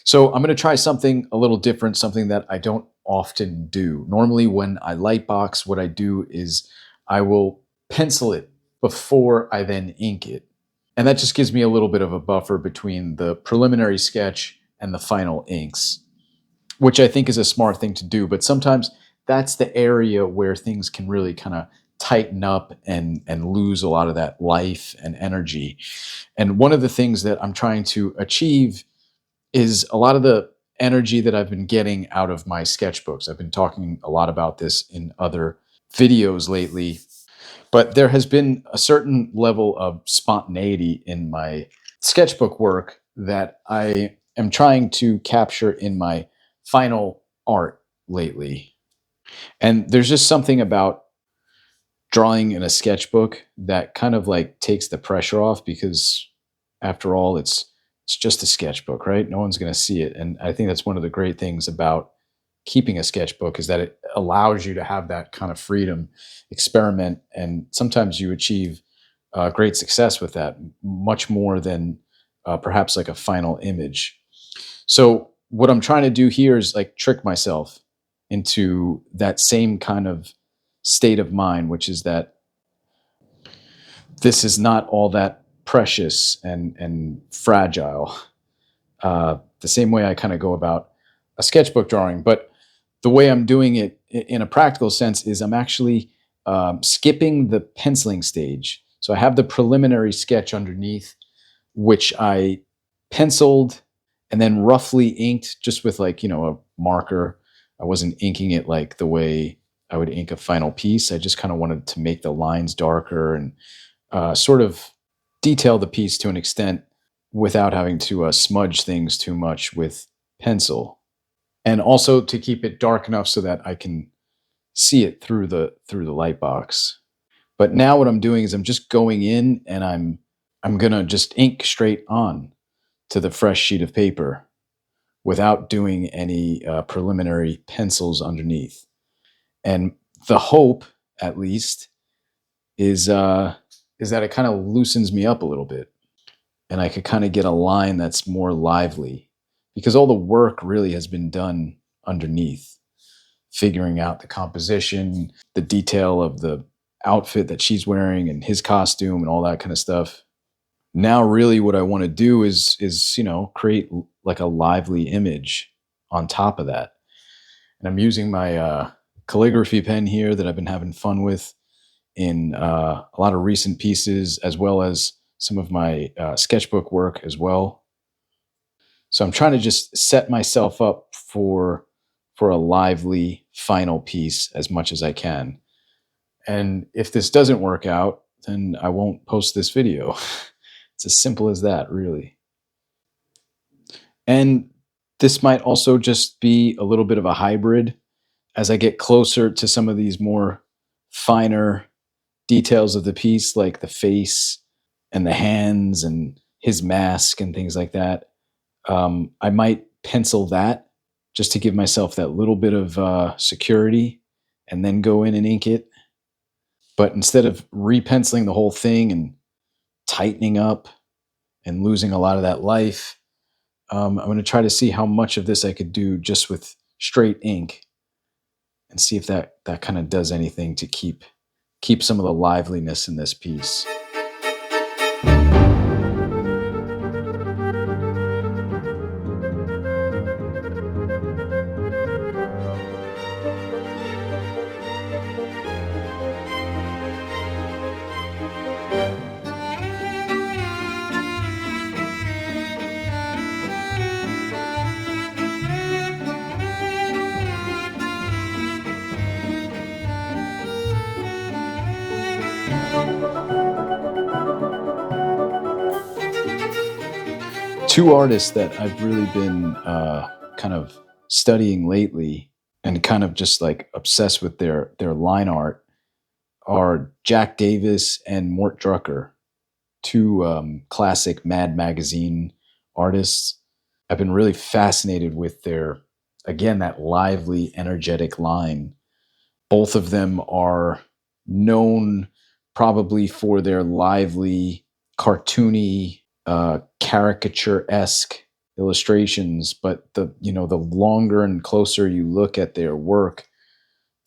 So I'm going to try something a little different, something that I don't often do. Normally, when I lightbox, what I do is I will pencil it before I then ink it. And that just gives me a little bit of a buffer between the preliminary sketch and the final inks, which I think is a smart thing to do. But sometimes that's the area where things can really kind of tighten up and lose a lot of that life and energy. And one of the things that I'm trying to achieve is a lot of the energy that I've been getting out of my sketchbooks. I've been talking a lot about this in other videos lately, but there has been a certain level of spontaneity in my sketchbook work that I am trying to capture in my final art lately. And there's just something about drawing in a sketchbook that kind of like takes the pressure off because after all it's just a sketchbook, right? No one's going to see it. And I think that's one of the great things about keeping a sketchbook is that it allows you to have that kind of freedom, experiment, and sometimes you achieve great success with that, much more than perhaps like a final image. So what I'm trying to do here is like trick myself into that same kind of state of mind, which is that this is not all that precious and fragile. The same way I kind of go about a sketchbook drawing, but the way I'm doing it in a practical sense is I'm actually skipping the penciling stage. So I have the preliminary sketch underneath, which I penciled and then roughly inked just with like, a marker. I wasn't inking it like the way I would ink a final piece. I just kind of wanted to make the lines darker and sort of detail the piece to an extent without having to smudge things too much with pencil, and also to keep it dark enough so that I can see it through the light box. But now what I'm doing is I'm just going in and I'm gonna just ink straight on to the fresh sheet of paper without doing any preliminary pencils underneath. And the hope, at least, is that it kind of loosens me up a little bit, and I could kind of get a line that's more lively because all the work really has been done underneath, figuring out the composition, the detail of the outfit that she's wearing and his costume and all that kind of stuff. Now really what I want to do is create like a lively image on top of that. And I'm using my calligraphy pen here that I've been having fun with in a lot of recent pieces, as well as some of my sketchbook work as well. So I'm trying to just set myself up for a lively final piece as much as I can. And if this doesn't work out, then I won't post this video. It's as simple as that, really. And this might also just be a little bit of a hybrid as I get closer to some of these more finer details of the piece, like the face and the hands and his mask and things like that. I might pencil that just to give myself that little bit of security and then go in and ink it. But instead of repenciling the whole thing and tightening up and losing a lot of that life, I'm going to try to see how much of this I could do just with straight ink and see if that kind of does anything to keep some of the liveliness in this piece. Two artists that I've really been kind of studying lately and kind of just like obsessed with their line art are Jack Davis and Mort Drucker, two classic Mad Magazine artists. I've been really fascinated with their, again, that lively, energetic line. Both of them are known probably for their lively, cartoony, caricature-esque illustrations, but the longer and closer you look at their work,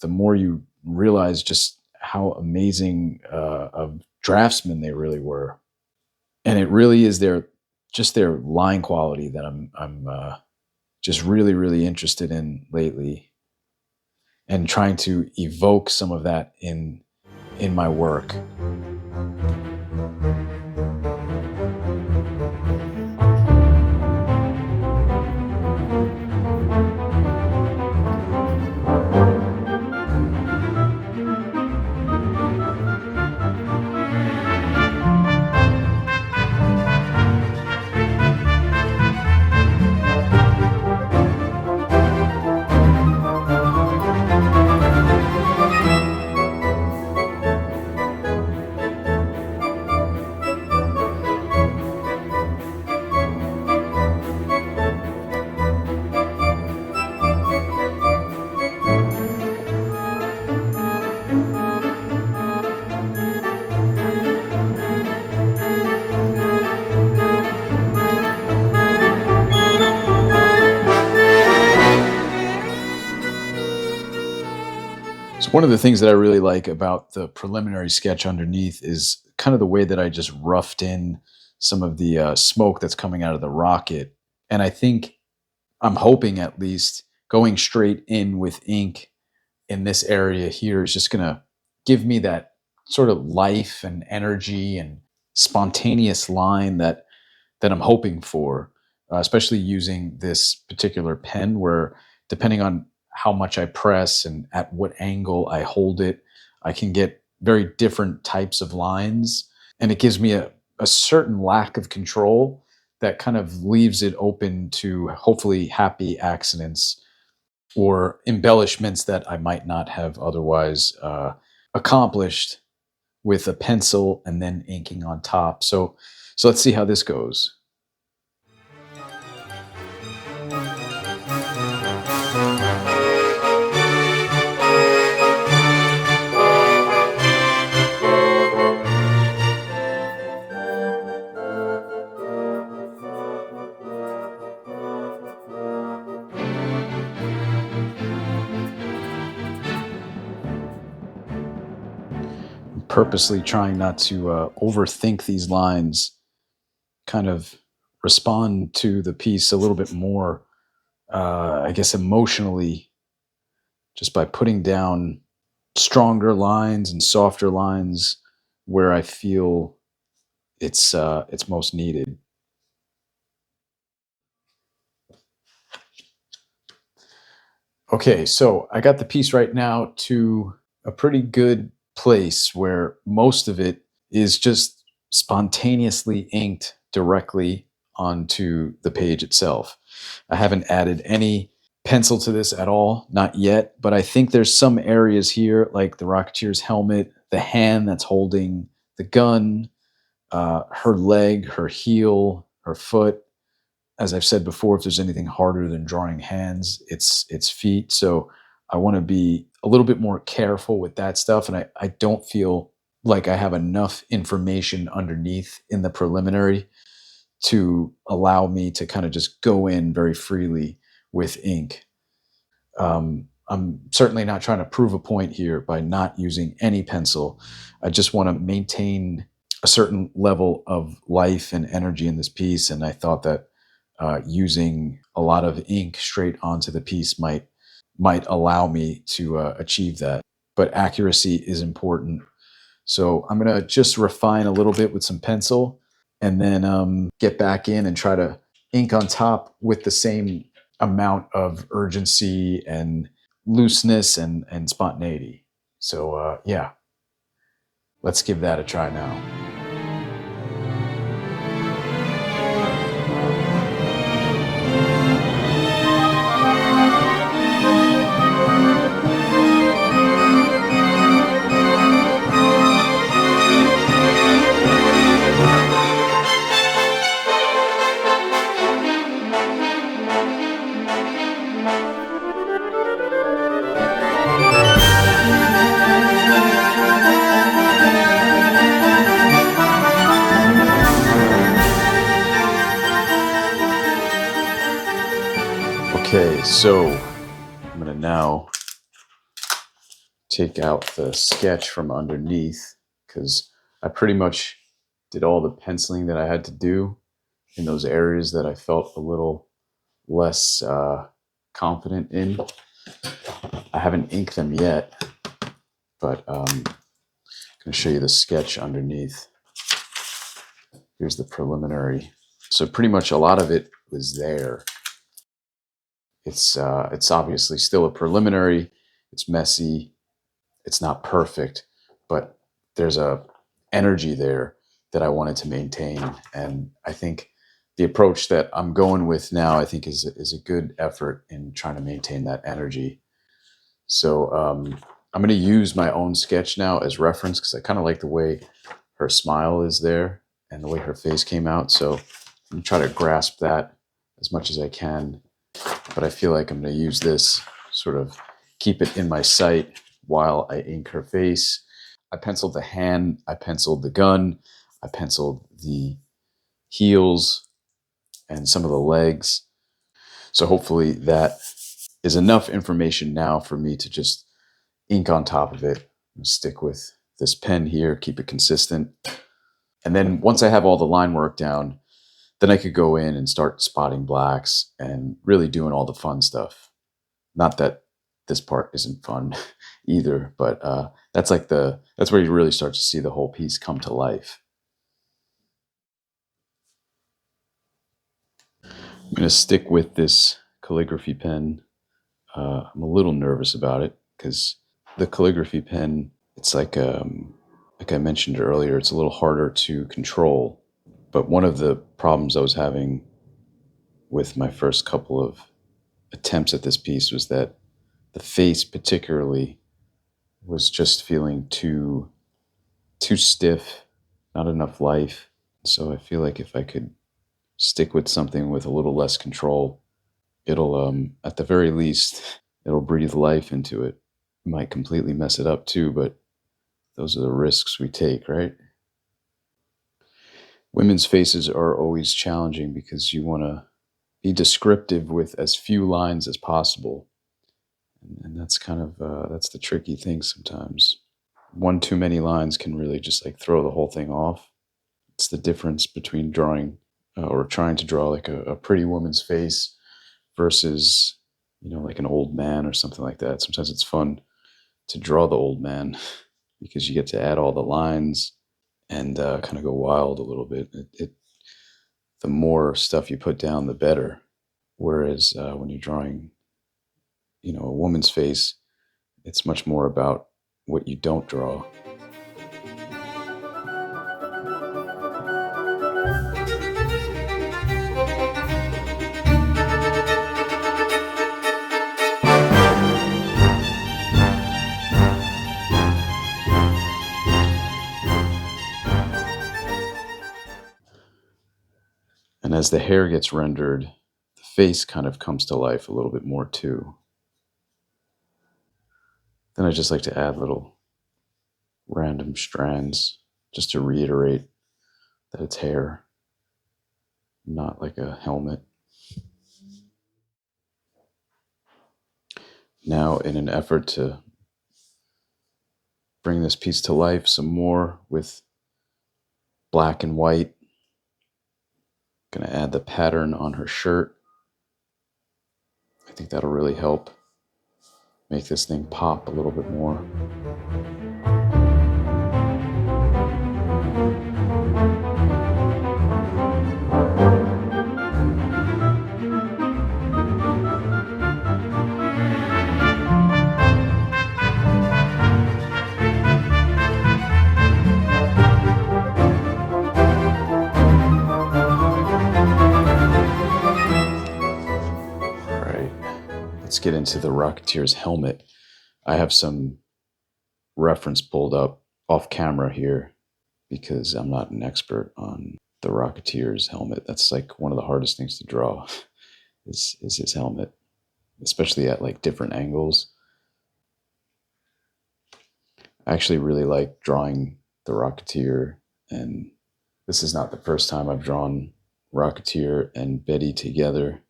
the more you realize just how amazing of draftsmen they really were. And it really is their line quality that I'm just really really interested in lately, and trying to evoke some of that in my work. So one of the things that I really like about the preliminary sketch underneath is kind of the way that I just roughed in some of the smoke that's coming out of the rocket. And I think I'm hoping, at least, going straight in with ink in this area here is just going to give me that sort of life and energy and spontaneous line that I'm hoping for, especially using this particular pen, where depending on how much I press and at what angle I hold it, I can get very different types of lines. And it gives me a certain lack of control that kind of leaves it open to hopefully happy accidents or embellishments that I might not have otherwise accomplished with a pencil and then inking on top. So let's see how this goes. Purposely trying not to overthink these lines, kind of respond to the piece a little bit more, I guess, emotionally, just by putting down stronger lines and softer lines where I feel it's most needed. Okay, so I got the piece right now to a pretty good place where most of it is just spontaneously inked directly onto the page itself. I haven't added any pencil to this at all, not yet, but I think there's some areas here, like the Rocketeer's helmet, the hand that's holding the gun, her leg, her heel, her foot. As I've said before, if there's anything harder than drawing hands, it's feet. So I want to be a little bit more careful with that stuff. And I don't feel like I have enough information underneath in the preliminary to allow me to kind of just go in very freely with ink. I'm certainly not trying to prove a point here by not using any pencil. I just want to maintain a certain level of life and energy in this piece. And I thought that using a lot of ink straight onto the piece might allow me to achieve that. But accuracy is important, so I'm gonna just refine a little bit with some pencil, and then get back in and try to ink on top with the same amount of urgency and looseness and spontaneity. So yeah, let's give that a try now. Okay, so I'm going to now take out the sketch from underneath because I pretty much did all the penciling that I had to do in those areas that I felt a little less confident in. I haven't inked them yet, but I'm going to show you the sketch underneath. Here's the preliminary. So pretty much a lot of it was there. It's obviously still a preliminary. It's messy. It's not perfect, but there's a energy there that I wanted to maintain. And I think the approach that I'm going with now, I think is a good effort in trying to maintain that energy. So I'm going to use my own sketch now as reference because I kind of like the way her smile is there and the way her face came out. So I'm going to try to grasp that as much as I can. But I feel like I'm going to use this, sort of keep it in my sight while I ink her face. I penciled the hand, I penciled the gun, I penciled the heels and some of the legs. So hopefully that is enough information now for me to just ink on top of it. Stick with this pen here, keep it consistent. And then once I have all the line work down, then I could go in and start spotting blacks and really doing all the fun stuff. Not that this part isn't fun either, but that's where you really start to see the whole piece come to life. I'm going to stick with this calligraphy pen. I'm a little nervous about it because the calligraphy pen, it's like I mentioned earlier, it's a little harder to control. But one of the problems I was having with my first couple of attempts at this piece was that the face particularly was just feeling too stiff, not enough life. So I feel like if I could stick with something with a little less control, it'll at the very least it'll breathe life into it. It might completely mess it up too, but those are the risks we take, right? Women's faces are always challenging because you want to be descriptive with as few lines as possible, and that's kind of that's the tricky thing sometimes. One too many lines can really just like throw the whole thing off. It's the difference between drawing or trying to draw like a pretty woman's face versus, like an old man or something like that. Sometimes it's fun to draw the old man because you get to add all the lines and kind of go wild a little bit. The more stuff you put down, the better. Whereas when you're drawing, a woman's face, it's much more about what you don't draw. And as the hair gets rendered, the face kind of comes to life a little bit more too. Then I just like to add little random strands just to reiterate that it's hair, not like a helmet. Now, in an effort to bring this piece to life some more with black and white, I'm going to add the pattern on her shirt. I think that'll really help make this thing pop a little bit more. Let's get into the Rocketeer's helmet. I have some reference pulled up off camera here because I'm not an expert on the Rocketeer's helmet. That's like one of the hardest things to draw is his helmet, especially at like different angles. I actually really like drawing the Rocketeer, and this is not the first time I've drawn Rocketeer and Betty together.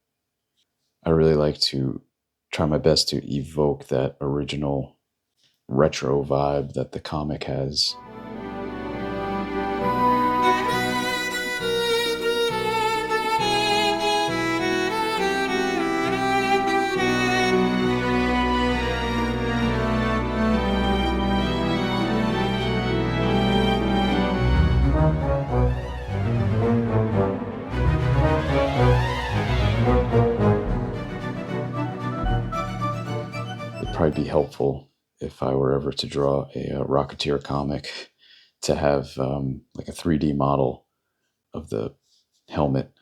I really like to try my best to evoke that original retro vibe that the comic has. It'd probably be helpful if I were ever to draw a Rocketeer comic to have like a 3D model of the helmet,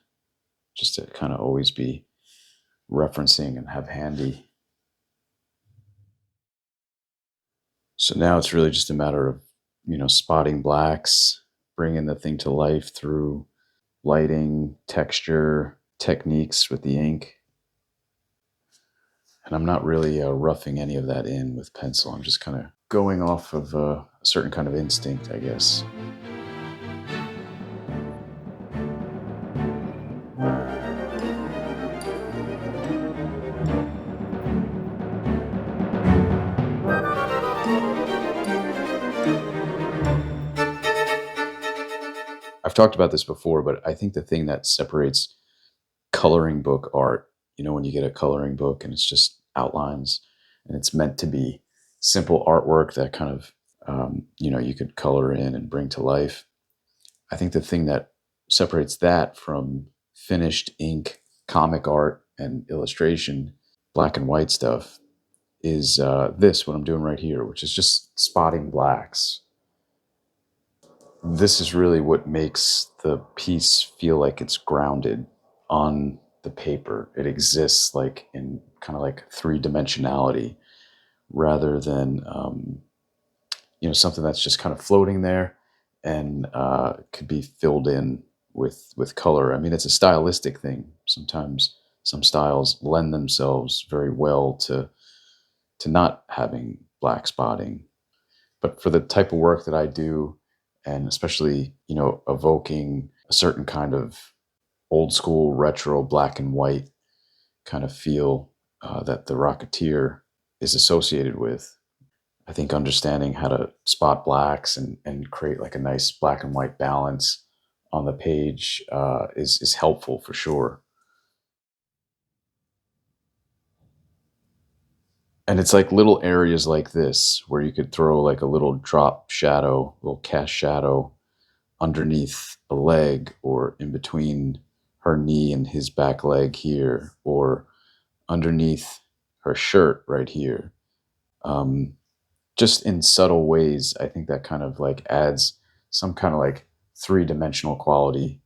just to kind of always be referencing and have handy. So now it's really just a matter of, spotting blacks, bringing the thing to life through lighting, texture, techniques with the ink. And I'm not really roughing any of that in with pencil. I'm just kind of going off of a certain kind of instinct, I guess. I've talked about this before, but I think the thing that separates coloring book art, when you get a coloring book and it's just outlines and it's meant to be simple artwork that kind of, you could color in and bring to life. I think the thing that separates that from finished ink comic art and illustration, black and white stuff, is what I'm doing right here, which is just spotting blacks. This is really what makes the piece feel like it's grounded on the paper. It exists like in kind of like three dimensionality rather than something that's just kind of floating there and could be filled in with color. I mean, it's a stylistic thing. Sometimes some styles lend themselves very well to not having black spotting. But for the type of work that I do, and especially, evoking a certain kind of old school retro black and white kind of feel that the Rocketeer is associated with, I think understanding how to spot blacks and create like a nice black and white balance on the page is helpful for sure. And it's like little areas like this where you could throw like a little drop shadow, little cast shadow underneath a leg or in between her knee and his back leg here, or underneath her shirt right here. Um, just in subtle ways, I think that kind of like adds some kind of like three-dimensional quality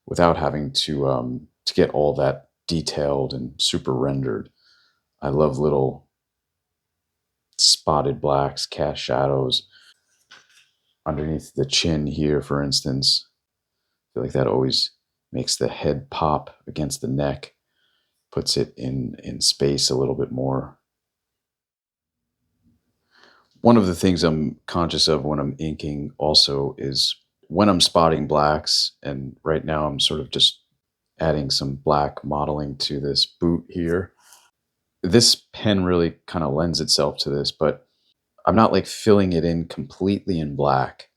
without having to get all that detailed and super rendered. I love little spotted blacks, cast shadows underneath the chin here, for instance. I feel like that always makes the head pop against the neck, puts it in space a little bit more. One of the things I'm conscious of when I'm inking also is when I'm spotting blacks, and right now I'm sort of just adding some black modeling to this boot here. This pen really kind of lends itself to this, but I'm not like filling it in completely in black.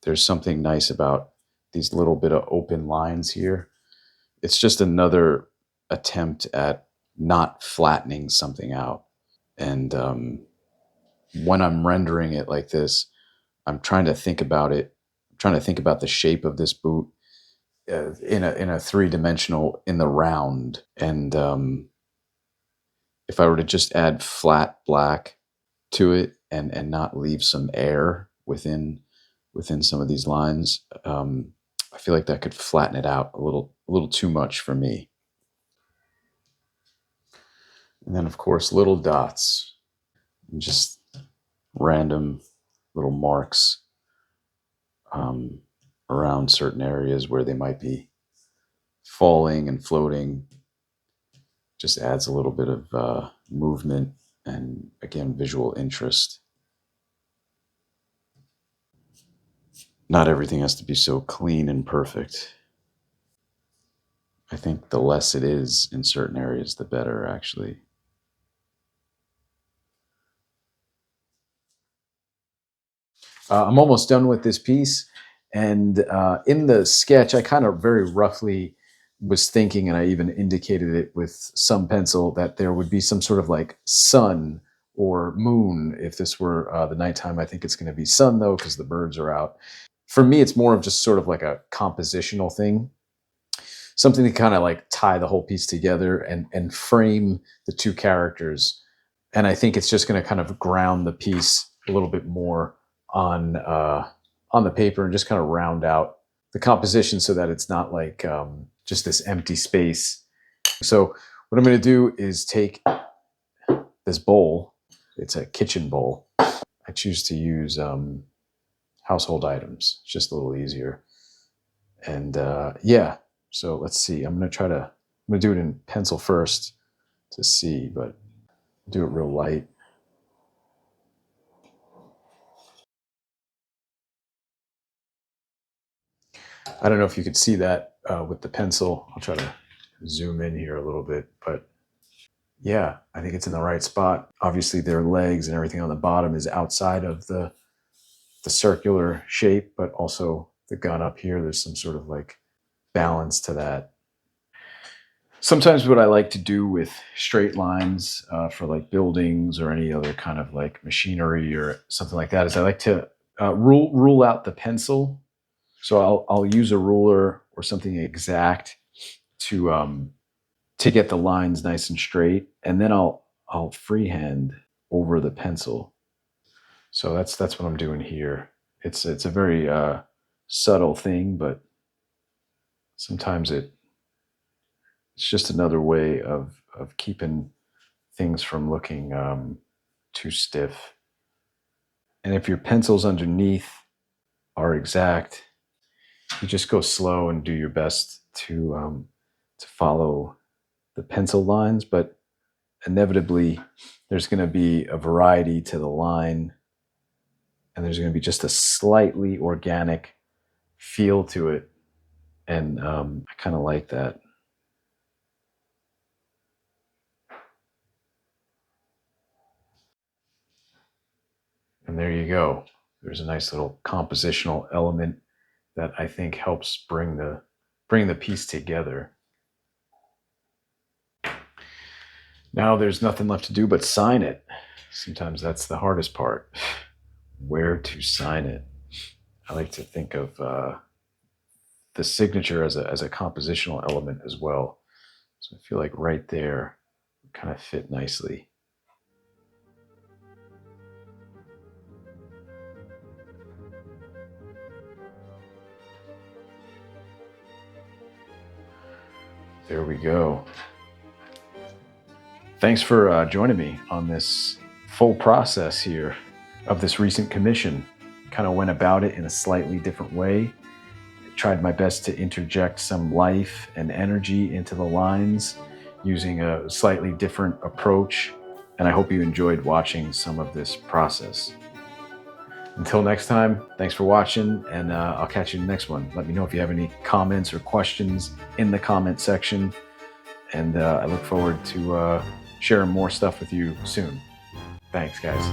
There's something nice about these little bit of open lines here. It's just another attempt at not flattening something out. And when I'm rendering it like this, I'm trying to think about it. I'm trying to think about the shape of this boot in a three dimensional in the round. And if I were to just add flat black to it and not leave some air within some of these lines, I feel like that could flatten it out a little too much for me. And then of course little dots, and just random little marks um, around certain areas where they might be falling and floating. Just adds a little bit of movement and again visual interest. Not everything has to be so clean and perfect. I think the less it is in certain areas, the better, actually. I'm almost done with this piece. And in the sketch, I kind of very roughly was thinking, and I even indicated it with some pencil, that there would be some sort of like sun or moon. If this were the nighttime, I think it's going to be sun, though, because the birds are out. For me, it's more of just sort of like a compositional thing, something to kind of like tie the whole piece together and frame the two characters. And I think it's just going to kind of ground the piece a little bit more on the paper and just kind of round out the composition so that it's not like just this empty space. So what I'm going to do is take this bowl. It's a kitchen bowl. I choose to use household items. It's just a little easier. And yeah, so let's see. I'm gonna do it in pencil first to see, but do it real light. I don't know if you could see that with the pencil. I'll try to zoom in here a little bit, but yeah, I think it's in the right spot. Obviously, their legs and everything on the bottom is outside of the circular shape, but also the gun up here. There's some sort of like balance to that. Sometimes what I like to do with straight lines for like buildings or any other kind of like machinery or something like that is I like to rule out the pencil. So I'll use a ruler or something exact to get the lines nice and straight, and then I'll freehand over the pencil. So that's what I'm doing here. It's a very subtle thing, but sometimes it's just another way of keeping things from looking too stiff. And if your pencils underneath are exact, you just go slow and do your best to follow the pencil lines. But inevitably, there's going to be a variety to the line, and there's going to be just a slightly organic feel to it. And I kind of like that. And there you go. There's a nice little compositional element that I think helps bring the piece together. Now there's nothing left to do but sign it. Sometimes that's the hardest part. Where to sign it? I like to think of the signature as a compositional element as well. So I feel like right there kind of fit nicely. There we go. Thanks for joining me on this full process here of this recent commission. Kind of went about it in a slightly different way. Tried my best to interject some life and energy into the lines using a slightly different approach. And I hope you enjoyed watching some of this process. Until next time, thanks for watching, and I'll catch you in the next one. Let me know if you have any comments or questions in the comment section, and I look forward to sharing more stuff with you soon. Thanks, guys.